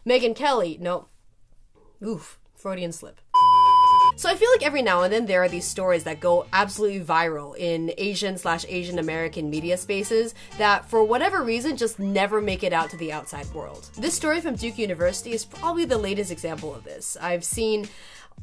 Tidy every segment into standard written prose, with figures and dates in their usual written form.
Megyn Kelly, no. Oof, Freudian slip. So I feel like every now and then there are these stories that go absolutely viral in Asian/Asian American media spaces that for whatever reason just never make it out to the outside world. This story from Duke University is probably the latest example of this. I've seen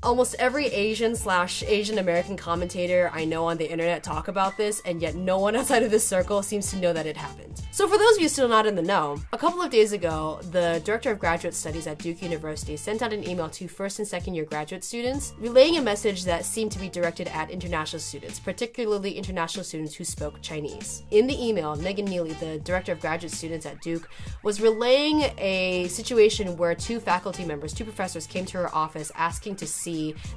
almost every Asian/Asian American commentator I know on the internet talk about this, and yet no one outside of this circle seems to know that it happened. So for those of you still not in the know, a couple of days ago, the Director of Graduate Studies at Duke University sent out an email to first and second year graduate students, relaying a message that seemed to be directed at international students, particularly international students who spoke Chinese. In the email, Megan Neely, the Director of Graduate Students at Duke, was relaying a situation where two faculty members, two professors, came to her office asking to see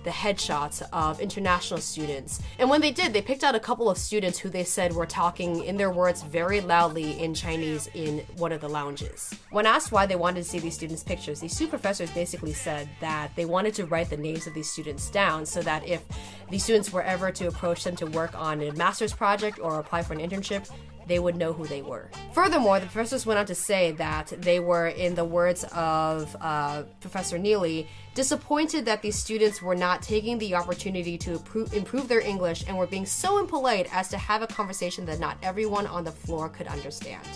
the headshots of international students. And when they did, they picked out a couple of students who they said were talking, in their words, very loudly in Chinese in one of the lounges. When asked why they wanted to see these students' pictures, these two professors basically said that they wanted to write the names of these students down so that if these students were ever to approach them to work on a master's project or apply for an internship, they would know who they were. Furthermore, the professors went on to say that they were, in the words of Professor Neely, disappointed that these students were not taking the opportunity to improve their English and were being so impolite as to have a conversation that not everyone on the floor could understand.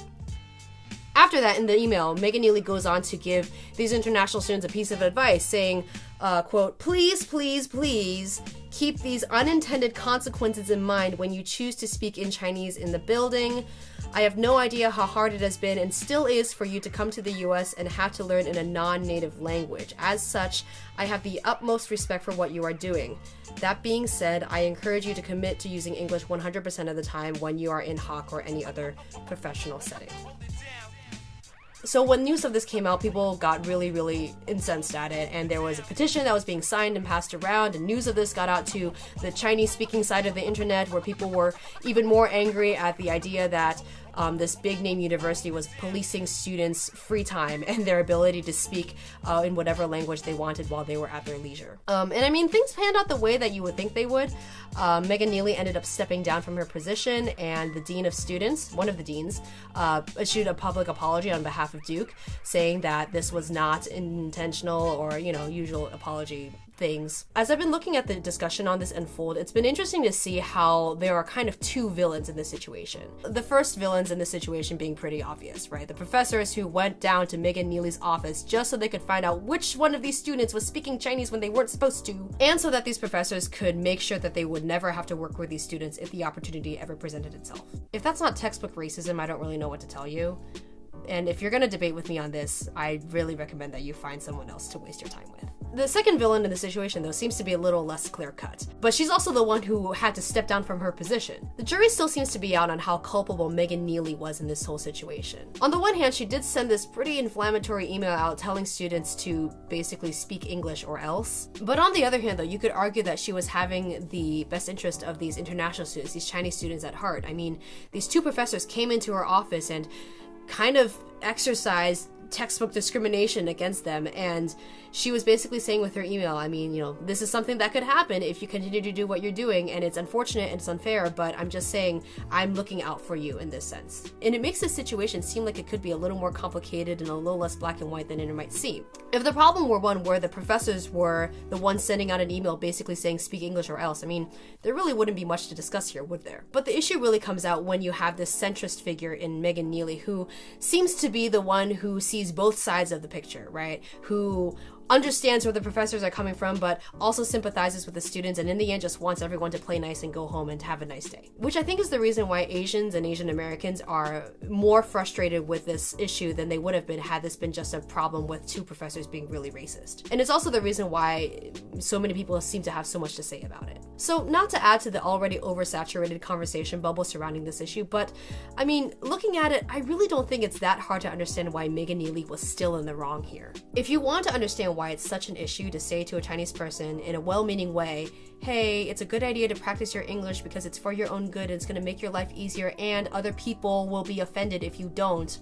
After that, in the email, Megan Neely goes on to give these international students a piece of advice, saying, quote, please, please, please keep these unintended consequences in mind when you choose to speak in Chinese in the building. I have no idea how hard it has been and still is for you to come to the US and have to learn in a non-native language. As such, I have the utmost respect for what you are doing. That being said, I encourage you to commit to using English 100% of the time when you are in Hawk or any other professional setting. So when news of this came out, people got really, really incensed at it, and there was a petition that was being signed and passed around, and news of this got out to the Chinese-speaking side of the internet, where people were even more angry at the idea that this big-name university was policing students' free time and their ability to speak in whatever language they wanted while they were at their leisure. And I mean, things panned out the way that you would think they would. Megan Neely ended up stepping down from her position, and the dean of students, one of the deans, issued a public apology on behalf of Duke, saying that this was not intentional or, usual apology things. As I've been looking at the discussion on this unfold, it's been interesting to see how there are kind of two villains in this situation. The first villains in this situation being pretty obvious, right? The professors who went down to Megan Neely's office just so they could find out which one of these students was speaking Chinese when they weren't supposed to, and so that these professors could make sure that they would never have to work with these students if the opportunity ever presented itself. If that's not textbook racism, I don't really know what to tell you. And if you're going to debate with me on this, I really recommend that you find someone else to waste your time with. The second villain in the situation, though, seems to be a little less clear-cut. But she's also the one who had to step down from her position. The jury still seems to be out on how culpable Megan Neely was in this whole situation. On the one hand, she did send this pretty inflammatory email out telling students to basically speak English or else. But on the other hand, though, you could argue that she was having the best interest of these international students, these Chinese students at heart. I mean, these two professors came into her office and kind of exercised textbook discrimination against them, and she was basically saying with her email, I mean, this is something that could happen if you continue to do what you're doing, and it's unfortunate and it's unfair, but I'm just saying I'm looking out for you in this sense. And it makes this situation seem like it could be a little more complicated and a little less black and white than it might seem. If the problem were one where the professors were the ones sending out an email basically saying speak English or else, I mean, there really wouldn't be much to discuss here, would there? But the issue really comes out when you have this centrist figure in Megan Neely, who seems to be the one who sees both sides of the picture, right? Who understands where the professors are coming from, but also sympathizes with the students, and in the end just wants everyone to play nice and go home and have a nice day. Which I think is the reason why Asians and Asian Americans are more frustrated with this issue than they would have been had this been just a problem with two professors being really racist. And it's also the reason why so many people seem to have so much to say about it. So not to add to the already oversaturated conversation bubble surrounding this issue, but I mean, looking at it, I really don't think it's that hard to understand why Megan Neely was still in the wrong here. If you want to understand why it's such an issue to say to a Chinese person in a well-meaning way, hey, it's a good idea to practice your English because it's for your own good and it's going to make your life easier and other people will be offended if you don't,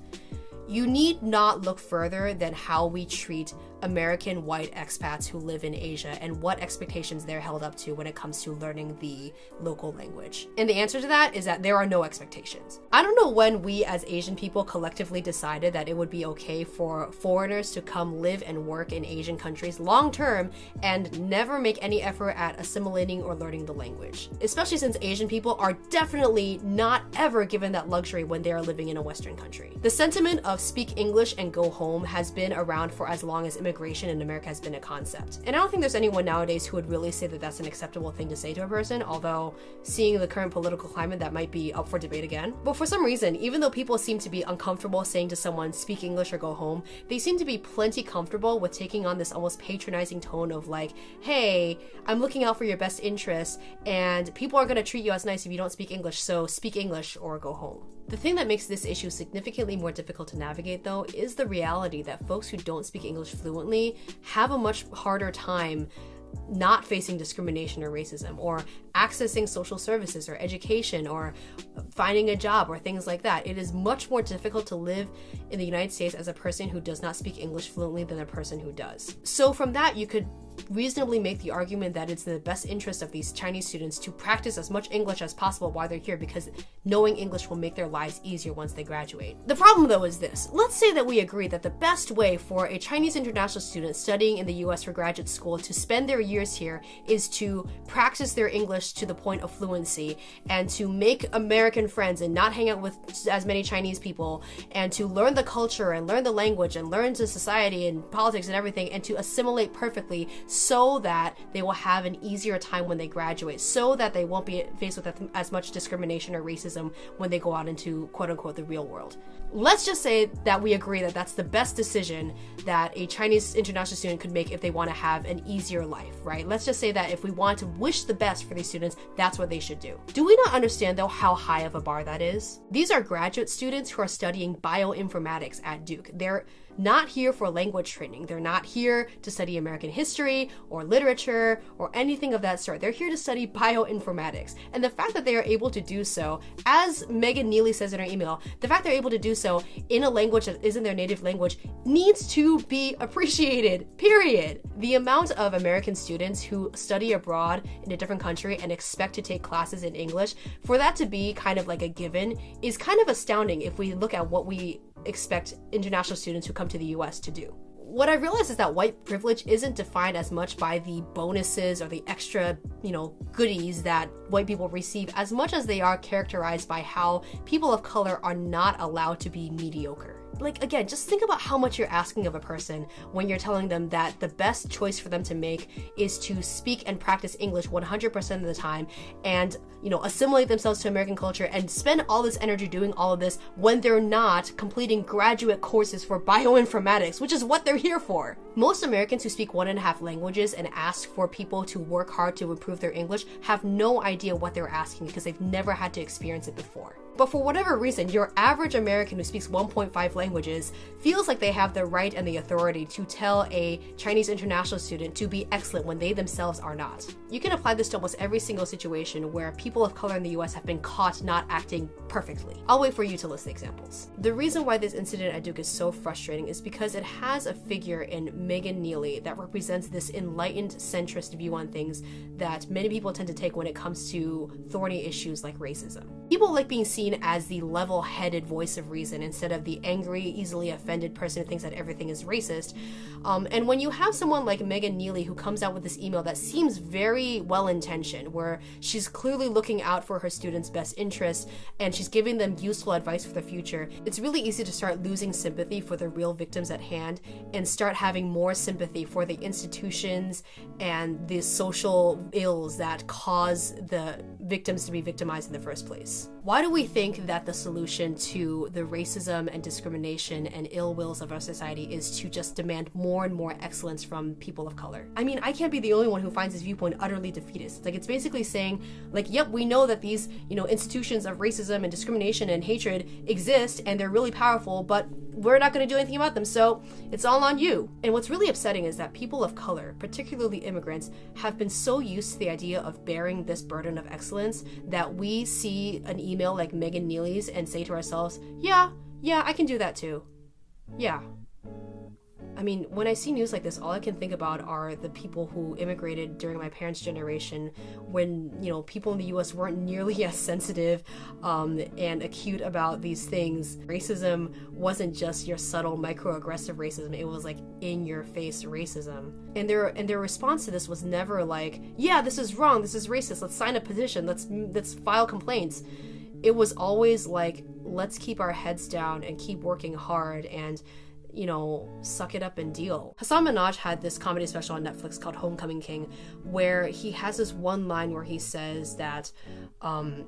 You need not look further than how we treat American white expats who live in Asia and what expectations they're held up to when it comes to learning the local language. And the answer to that is that there are no expectations. I don't know when we as Asian people collectively decided that it would be okay for foreigners to come live and work in Asian countries long term and never make any effort at assimilating or learning the language. Especially since Asian people are definitely not ever given that luxury when they are living in a Western country. The sentiment of speak English and go home has been around for as long as immigration in America has been a concept. And I don't think there's anyone nowadays who would really say that that's an acceptable thing to say to a person, although seeing the current political climate, that might be up for debate again. But for some reason, even though people seem to be uncomfortable saying to someone, speak English or go home, they seem to be plenty comfortable with taking on this almost patronizing tone of like, hey, I'm looking out for your best interests, and people are going to treat you as nice if you don't speak English, so speak English or go home. The thing that makes this issue significantly more difficult to navigate, though, is the reality that folks who don't speak English fluently have a much harder time not facing discrimination or racism, or accessing social services or education, or finding a job, or things like that. It is much more difficult to live in the United States as a person who does not speak English fluently than a person who does. So from that, you could reasonably make the argument that it's in the best interest of these Chinese students to practice as much English as possible while they're here, because knowing English will make their lives easier once they graduate. The problem, though, is this. Let's say that we agree that the best way for a Chinese international student studying in the US for graduate school to spend their years here is to practice their English to the point of fluency, and to make American friends and not hang out with as many Chinese people, and to learn the culture and learn the language and learn the society and politics and everything, and to assimilate perfectly so that they will have an easier time when they graduate, so that they won't be faced with as much discrimination or racism when they go out into quote-unquote the real world. Let's just say that we agree that that's the best decision that a Chinese international student could make if they want to have an easier life, right? Let's just say that if we want to wish the best for these students, that's what they should do. Do we not understand, though, how high of a bar that is? These are graduate students who are studying bioinformatics at Duke. They're not here for language training. They're not here to study American history or literature or anything of that sort. They're here to study bioinformatics. And the fact that they are able to do so, as Megan Neely says in her email, the fact they're able to do so in a language that isn't their native language needs to be appreciated, period. The amount of American students who study abroad in a different country and expect to take classes in English, for that to be kind of like a given, is kind of astounding if we look at what we expect international students who come to the US to do. What I realize is that white privilege isn't defined as much by the bonuses or the extra, goodies that white people receive, as much as they are characterized by how people of color are not allowed to be mediocre. Like, again, just think about how much you're asking of a person when you're telling them that the best choice for them to make is to speak and practice English 100% of the time and, assimilate themselves to American culture and spend all this energy doing all of this when they're not completing graduate courses for bioinformatics, which is what they're here for. Most Americans who speak 1.5 languages and ask for people to work hard to improve their English have no idea what they're asking because they've never had to experience it before. But for whatever reason, your average American who speaks 1.5 languages feels like they have the right and the authority to tell a Chinese international student to be excellent when they themselves are not. You can apply this to almost every single situation where people of color in the US have been caught not acting perfectly. I'll wait for you to list the examples. The reason why this incident at Duke is so frustrating is because it has a figure in Megan Neely that represents this enlightened centrist view on things that many people tend to take when it comes to thorny issues like racism. People like being seen as the level-headed voice of reason instead of the angry, easily offended person who thinks that everything is racist. And when you have someone like Megan Neely who comes out with this email that seems very well-intentioned, where she's clearly looking out for her students' best interests and she's giving them useful advice for the future, it's really easy to start losing sympathy for the real victims at hand and start having more sympathy for the institutions and the social ills that cause the victims to be victimized in the first place. Why do we think that the solution to the racism and discrimination and ill wills of our society is to just demand more and more excellence from people of color? I mean, I can't be the only one who finds this viewpoint utterly defeatist. Like, it's basically saying, yep, we know that these, institutions of racism and discrimination and hatred exist and they're really powerful, but we're not going to do anything about them, so it's all on you. And what's really upsetting is that people of color, particularly immigrants, have been so used to the idea of bearing this burden of excellence that we see an email like Megan Neely's and say to ourselves, yeah, I can do that too. Yeah. I mean, when I see news like this, all I can think about are the people who immigrated during my parents' generation when, you know, people in the US weren't nearly as sensitive and acute about these things. Racism wasn't just your subtle microaggressive racism, it was like in-your-face racism. And their response to this was never like, yeah, this is wrong, this is racist, let's sign a petition, let's file complaints. It was always like, let's keep our heads down and keep working hard and, you know, suck it up and deal. Hassan Minhaj had this comedy special on Netflix called Homecoming King, where he has this one line where he says that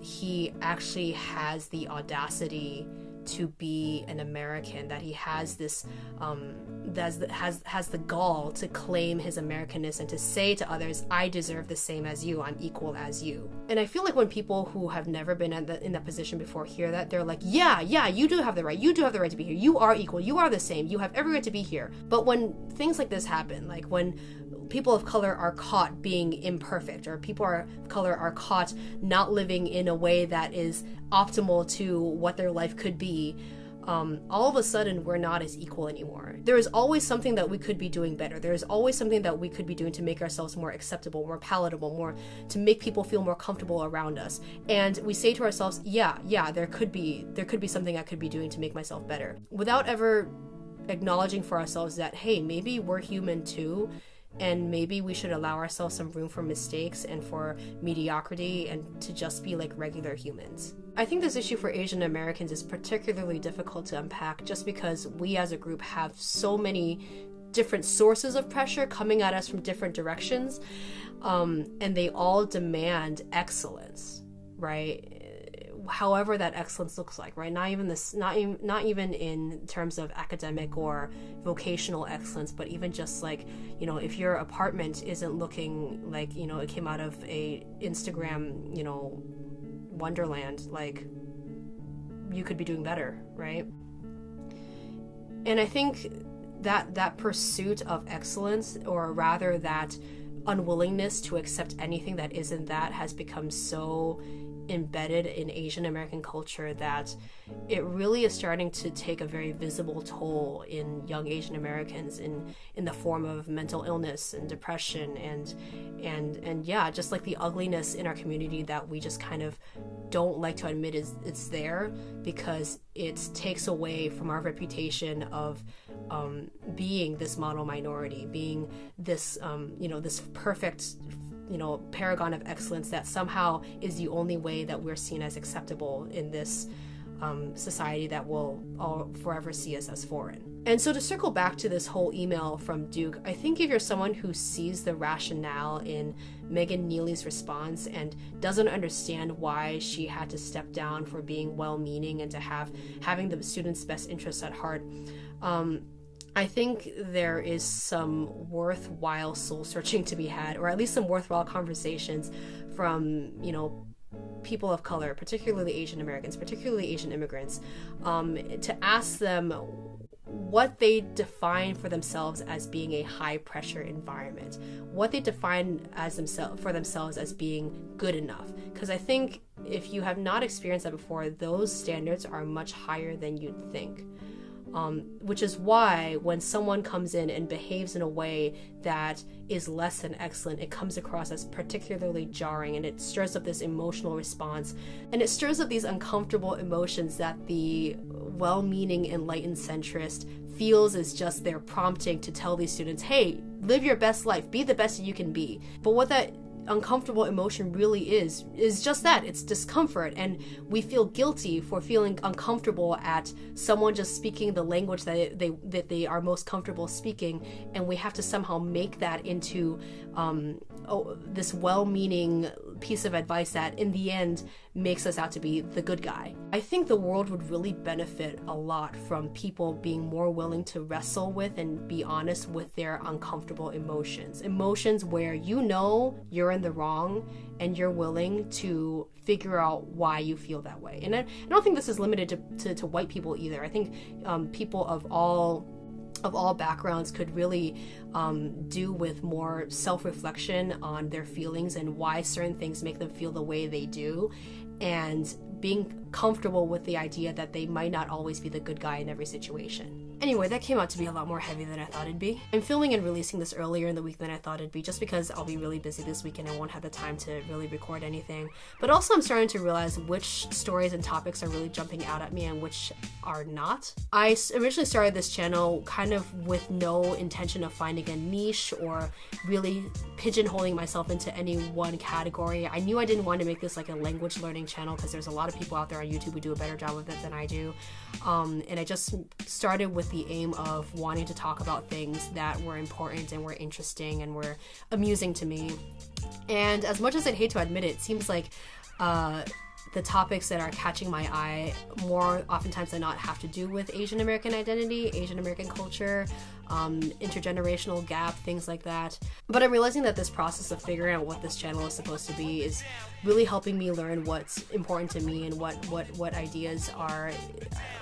he actually has the audacity to be an American, that he has this has the gall to claim his Americanness and to say to others, I deserve the same as you, I'm equal as you. And I feel like when people who have never been in that position before hear that, they're like, yeah, you do have the right, to be here, you are equal, you are the same, you have every right to be here. But when things like this happen, like when people of color are caught being imperfect, or people of color are caught not living in a way that is optimal to what their life could be, all of a sudden we're not as equal anymore. There is always something that we could be doing better. There is always something that we could be doing to make ourselves more acceptable, more palatable, more to make people feel more comfortable around us. And we say to ourselves, yeah, there could be something I could be doing to make myself better, without ever acknowledging for ourselves that, hey, maybe we're human too, and maybe we should allow ourselves some room for mistakes and for mediocrity and to just be like regular humans. I think this issue for Asian Americans is particularly difficult to unpack just because we as a group have so many different sources of pressure coming at us from different directions, and they all demand excellence, right? However that excellence looks like, right? Not even in terms of academic or vocational excellence, but even just like, you know, if your apartment isn't looking like, you know, it came out of a Instagram, you know, wonderland, like, you could be doing better, right? And I think that pursuit of excellence, or rather that unwillingness to accept anything that isn't that, has become so embedded in Asian American culture that it really is starting to take a very visible toll in young Asian Americans in the form of mental illness and depression and yeah, just like the ugliness in our community that we just kind of don't like to admit it's there, because it takes away from our reputation of being this model minority, being this this perfect, you know, paragon of excellence that somehow is the only way that we're seen as acceptable in this society that will all forever see us as foreign. And so to circle back to this whole email from Duke, I think if you're someone who sees the rationale in Megan Neely's response and doesn't understand why she had to step down for being well-meaning and to having the students' best interests at heart, I think there is some worthwhile soul searching to be had, or at least some worthwhile conversations from, you know, people of color, particularly Asian Americans, particularly Asian immigrants, to ask them what they define for themselves as being a high pressure environment, what they define as for themselves as being good enough. Because I think if you have not experienced that before, those standards are much higher than you'd think. Which is why when someone comes in and behaves in a way that is less than excellent, it comes across as particularly jarring, and it stirs up this emotional response, and it stirs up these uncomfortable emotions that the well-meaning enlightened centrist feels is just their prompting to tell these students, hey, live your best life, be the best that you can be. But what that uncomfortable emotion really is just that, it's discomfort, and we feel guilty for feeling uncomfortable at someone just speaking the language that they are most comfortable speaking, and we have to somehow make that into this well-meaning piece of advice that in the end makes us out to be the good guy. I think the world would really benefit a lot from people being more willing to wrestle with and be honest with their uncomfortable emotions where you know you're in the wrong and you're willing to figure out why you feel that way. And I don't think this is limited to white people either. I think people of all backgrounds could really do with more self-reflection on their feelings and why certain things make them feel the way they do, and being comfortable with the idea that they might not always be the good guy in every situation. Anyway, that came out to be a lot more heavy than I thought it'd be. I'm filming and releasing this earlier in the week than I thought it'd be, just because I'll be really busy this week and I won't have the time to really record anything. But also I'm starting to realize which stories and topics are really jumping out at me and which are not. I originally started this channel kind of with no intention of finding a niche or really pigeonholing myself into any one category. I knew I didn't want to make this like a language learning channel because there's a lot of people out there on YouTube who do a better job of it than I do. And I just started with the aim of wanting to talk about things that were important and were interesting and were amusing to me. And as much as I'd hate to admit it seems like the topics that are catching my eye more oftentimes than not have to do with Asian American identity, Asian American culture, intergenerational gap, things like that. But I'm realizing that this process of figuring out what this channel is supposed to be is really helping me learn what's important to me and what ideas are,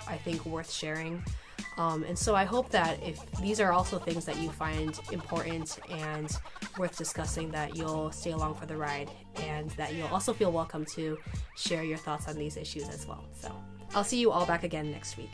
I think, worth sharing. And so I hope that if these are also things that you find important and worth discussing, that you'll stay along for the ride and that you'll also feel welcome to share your thoughts on these issues as well. So I'll see you all back again next week.